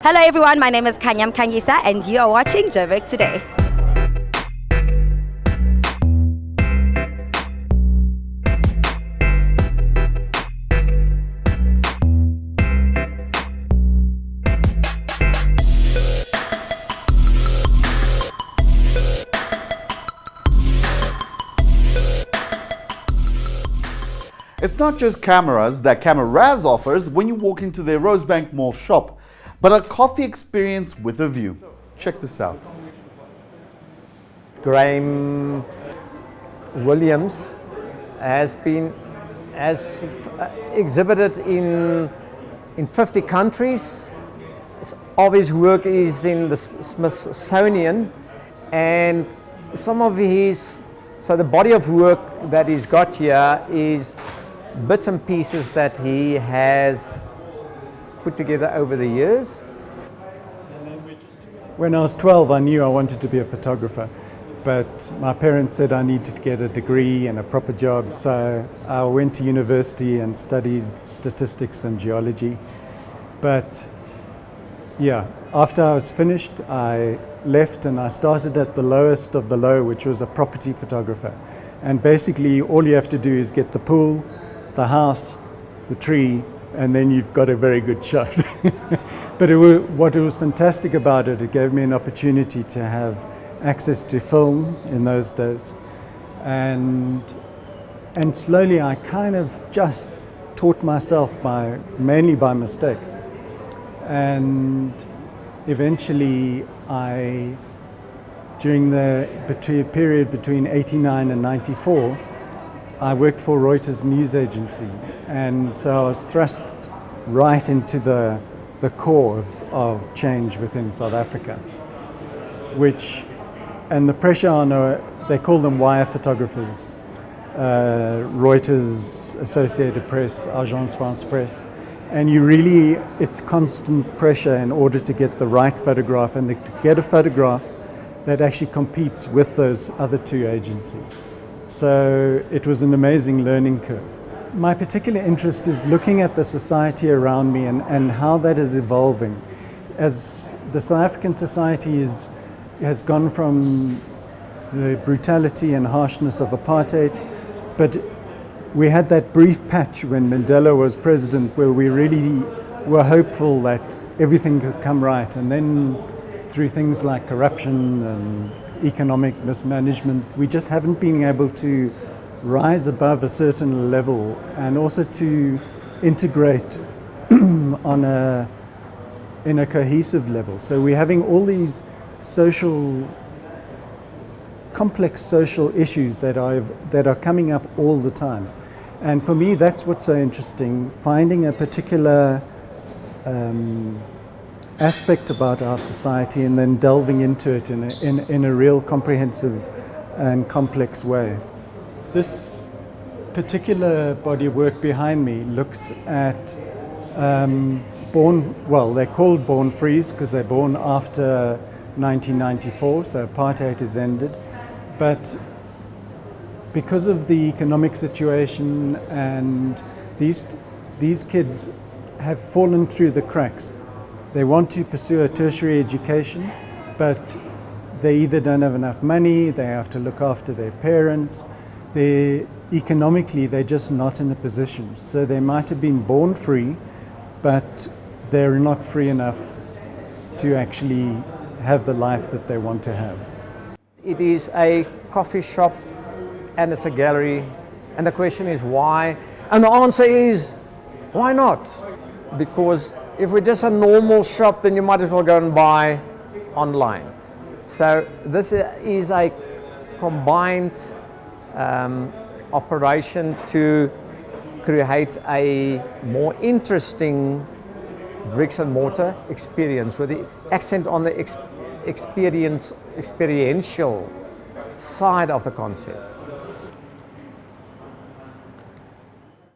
Hello everyone, my name is Kanyam Kangisa and you are watching Joburg Today. It's not just cameras that Kameraz offers when you walk into their Rosebank Mall shop, but a coffee experience with a view. Check this out. Graham Williams has exhibited in 50 countries. All of his work is in the Smithsonian, and some of his, so the body of work that he's got here is bits and pieces that he has put together over the years. When I was 12, I knew I wanted to be a photographer, but my parents said I needed to get a degree and a proper job, so I went to university and studied statistics and geology. But yeah, after I was finished, I left and I started at the lowest of the low, which was a property photographer. And basically all you have to do is get the pool, the house, the tree, and then you've got a very good shot. But what was fantastic about it, it gave me an opportunity to have access to film in those days. And slowly I kind of just taught myself mainly by mistake. And eventually during the period between 89 and 94, I worked for Reuters news agency, and so I was thrust right into the core of change within South Africa, and the pressure on, they call them wire photographers, Reuters, Associated Press, Agence France Presse, and it's constant pressure in order to get the right photograph and to get a photograph that actually competes with those other two agencies. So it was an amazing learning curve. My particular interest is looking at the society around me and how that is evolving. As the South African society has gone from the brutality and harshness of apartheid, but we had that brief patch when Mandela was president where we really were hopeful that everything could come right, and then through things like corruption and economic mismanagement, we just haven't been able to rise above a certain level and also to integrate in a cohesive level. So we're having all these complex social issues that are coming up all the time. And for me, that's what's so interesting, finding a particular aspect about our society and then delving into it in a real comprehensive and complex way. This particular body of work behind me looks at they're called born frees because they're born after 1994, so apartheid has ended. But because of the economic situation, and these kids have fallen through the cracks. They want to pursue a tertiary education, but they either don't have enough money, they have to look after their parents, economically they're just not in a position. So they might have been born free, but they're not free enough to actually have the life that they want to have. It is a coffee shop and it's a gallery, and the question is why? And the answer is, why not? Because if we're just a normal shop, then you might as well go and buy online. So this is a combined operation to create a more interesting bricks and mortar experience with the accent on the experiential side of the concept.